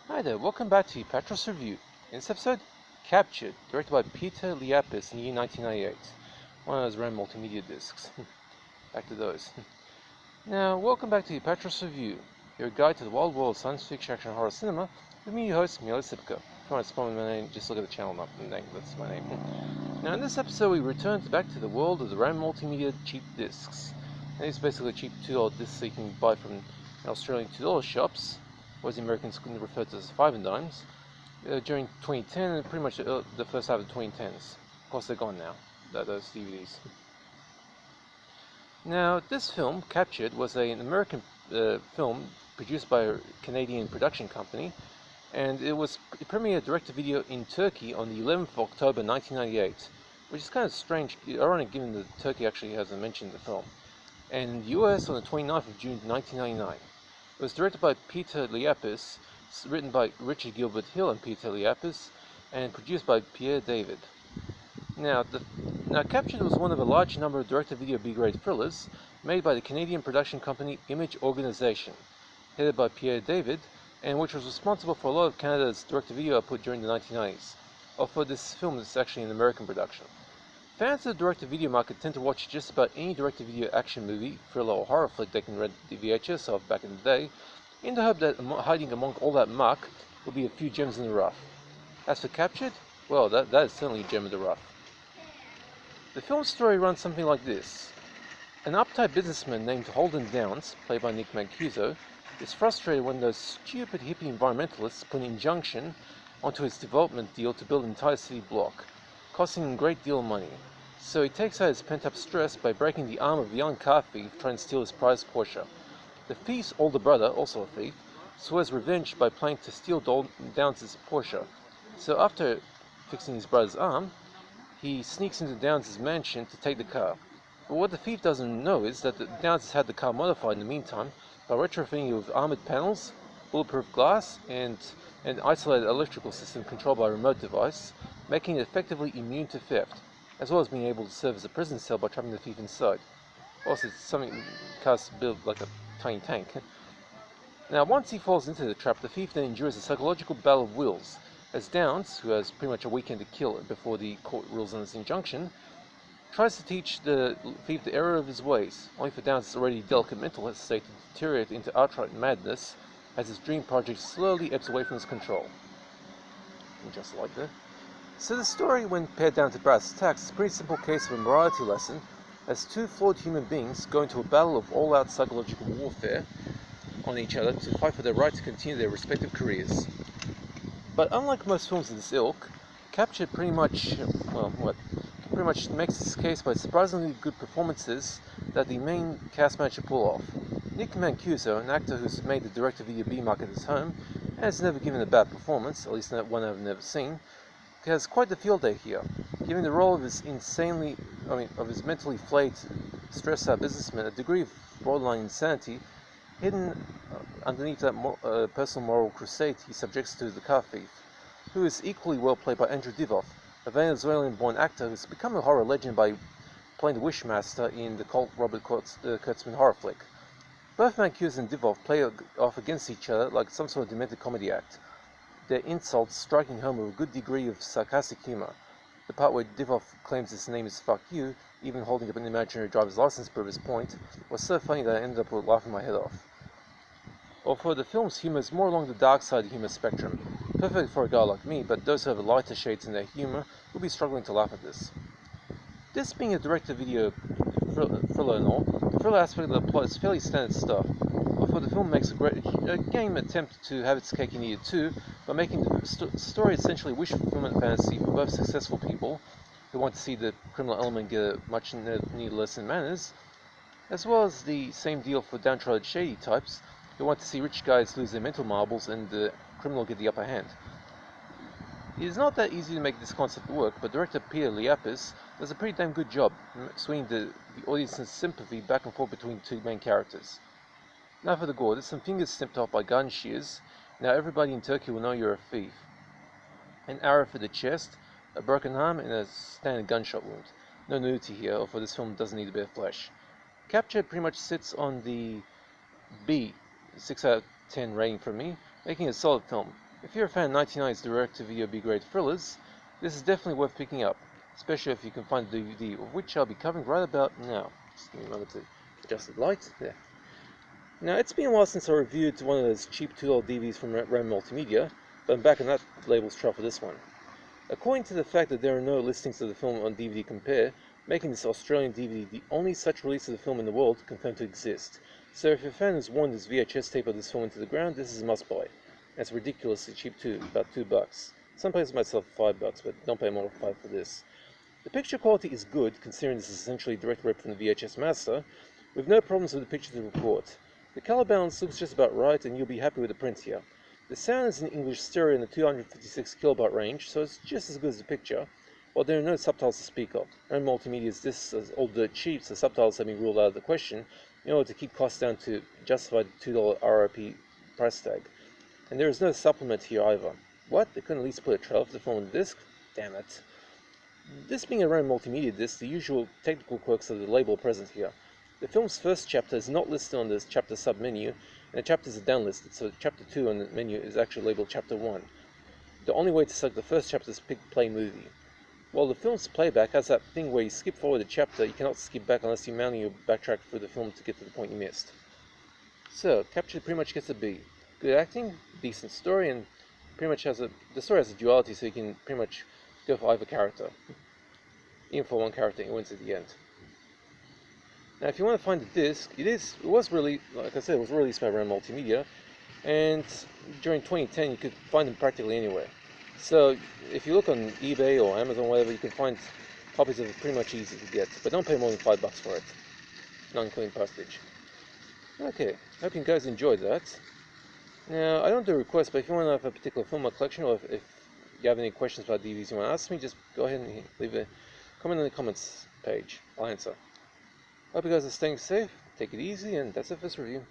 Hi there, welcome back to Apatros Review. In this episode, Captured, directed by Peter Liapis in the year 1998. One of those RAAM Multimedia discs. Back to those. Now, welcome back to Apatros Review, your guide to the wild world of science fiction, action, horror cinema, with me, your host, Mila Sipka. If you want to spell my name, just look at the channel name, that's my name. Now, in this episode, we return back to the world of the RAAM Multimedia cheap discs. And these are basically cheap $2 discs that you can buy from Australian $2 shops, or as the Americans refer to as 5 and dimes, during 2010 and pretty much the first half of the 2010s. Of course, they're gone now, those DVDs. Now, this film, Captured, was an American film produced by a Canadian production company, and it premiered direct-to-video in Turkey on the 11th of October 1998, which is kind of strange, ironic given that Turkey actually hasn't mentioned the film, and in the US on the 29th of June 1999. It was directed by Peter Liapis, written by Richard Gilbert Hill and Peter Liapis, and produced by Pierre David. Now, Captured was one of a large number of direct-to-video B-grade thrillers made by the Canadian production company Image Organization, headed by Pierre David, and which was responsible for a lot of Canada's direct-to-video output during the 1990s. Although this film is actually an American production. Fans of the direct-to-video market tend to watch just about any direct-to-video action movie, thriller or horror flick they can rent the VHS of back in the day, in the hope that hiding among all that muck will be a few gems in the rough. As for Captured, well, that is certainly a gem in the rough. The film's story runs something like this. An uptight businessman named Holden Downs, played by Nick Mancuso, is frustrated when those stupid hippie environmentalists put an injunction onto his development deal to build an entire city block, costing him a great deal of money. So he takes out his pent-up stress by breaking the arm of a young car thief trying to steal his prized Porsche. The thief's older brother, also a thief, swears revenge by planning to steal Downs' Porsche. So after fixing his brother's arm, he sneaks into Downs' mansion to take the car. But what the thief doesn't know is that Downs has had the car modified in the meantime by retrofitting it with armored panels, bulletproof glass, and an isolated electrical system controlled by a remote device, making it effectively immune to theft, as well as being able to serve as a prison cell by trapping the thief inside. Also, it's something cars build like a tiny tank. Now, once he falls into the trap, the thief then endures a psychological battle of wills, as Downs, who has pretty much a weekend to kill before the court rules on his injunction, tries to teach the thief the error of his ways, only for Downs' already delicate mental state to deteriorate into outright madness as his dream project slowly ebbs away from his control. Just like that. So the story, when pared down to brass tacks, is a pretty simple case of a morality lesson, as two flawed human beings go into a battle of all-out psychological warfare on each other to fight for their right to continue their respective careers. But unlike most films of this ilk, Captured pretty much makes its case by surprisingly good performances that the main cast managed to pull off. Nick Mancuso, an actor who's made the direct-to-video B market his home, and has never given a bad performance, at least one I've never seen, has quite the field day here, giving the role of his mentally flayed, stressed-out businessman a degree of borderline insanity hidden underneath that personal moral crusade he subjects to the car thief, who is equally well played by Andrew Divoff, a Venezuelan-born actor who's become a horror legend by playing the Wishmaster in the cult Robert Kurtzman horror flick. Both Mancuso and Divoff play off against each other like some sort of demented comedy act, their insults striking home with a good degree of sarcastic humor. The part where Divoff claims his name is Fuck You, even holding up an imaginary driver's license to prove his point, was so funny that I ended up laughing my head off. Although the film's humor is more along the dark side of the humor spectrum, perfect for a guy like me, but those who have lighter shades in their humor will be struggling to laugh at this. This being a direct-to-video thriller and all, the thriller aspect of the plot is fairly standard stuff, although the film makes a game attempt to have its cake and eat it too, by making the story essentially wish fulfillment fantasy for both successful people, who want to see the criminal element get a much needed lesson in manners, as well as the same deal for downtrodden shady types, who want to see rich guys lose their mental marbles and the criminal get the upper hand. It is not that easy to make this concept work, but director Peter Liapis does a pretty damn good job swinging the audience's sympathy back and forth between two main characters. Now for the gore, there's some fingers snipped off by gun shears. Now everybody in Turkey will know you're a thief. An arrow for the chest, a broken arm, and a standard gunshot wound. No nudity here, although this film doesn't need a bit of flesh. Captured pretty much sits on the B, 6 out of 10 rating from me, making it a solid film. If you're a fan of 1990s direct-to-video B-grade thrillers, this is definitely worth picking up, especially if you can find the DVD, of which I'll be covering right about now. Just give me a moment to adjust the light. There. Now, it's been a while since I reviewed one of those cheap $2 DVDs from RAAM Multimedia, but I'm back on that label's trail for this one. According to the fact that there are no listings of the film on DVD Compare, making this Australian DVD the only such release of the film in the world confirmed to exist. So if your fan has worn this VHS tape of this film into the ground, this is a must-buy. It's ridiculously cheap too, about $2. Some places might sell for $5, but don't pay more than $5 for this. The picture quality is good, considering this is essentially a direct rip from the VHS master, with no problems with the picture to report. The color balance looks just about right, and you'll be happy with the print here. The sound is in English stereo in the 256 kilobyte range, so it's just as good as the picture, while there are no subtitles to speak of. RAAM Multimedia's discs are all dirt cheap, so subtitles have been ruled out of the question in order to keep costs down to justify the $2 RRP price tag. And there is no supplement here either. What? They couldn't at least put a trailer for the film on the disc? Damn it. This being a RAAM Multimedia disc, the usual technical quirks of the label are present here. The film's first chapter is not listed on this chapter sub-menu, and the chapters are downlisted, so chapter 2 on the menu is actually labeled chapter 1. The only way to select the first chapter is pick play movie. While the film's playback has that thing where you skip forward a chapter, you cannot skip back unless you manually backtrack through the film to get to the point you missed. So, Captured pretty much gets a B. Good acting, decent story, and pretty much the story has a duality, so you can pretty much go for either character. Even for one character, it wins at the end. Now, if you want to find the disc, it was really, like I said, it was released by RAAM Multimedia, and during 2010 you could find them practically anywhere. So if you look on eBay or Amazon or whatever, you can find copies of it pretty much easy to get, but don't pay more than $5 for it, not including postage. Okay, hope you guys enjoyed that. Now, I don't do requests, but if you want to have a particular film or collection, or if you have any questions about DVDs you want to ask me, just go ahead and leave a comment in the comments page. I'll answer. Hope you guys are staying safe, take it easy, and that's it for this review.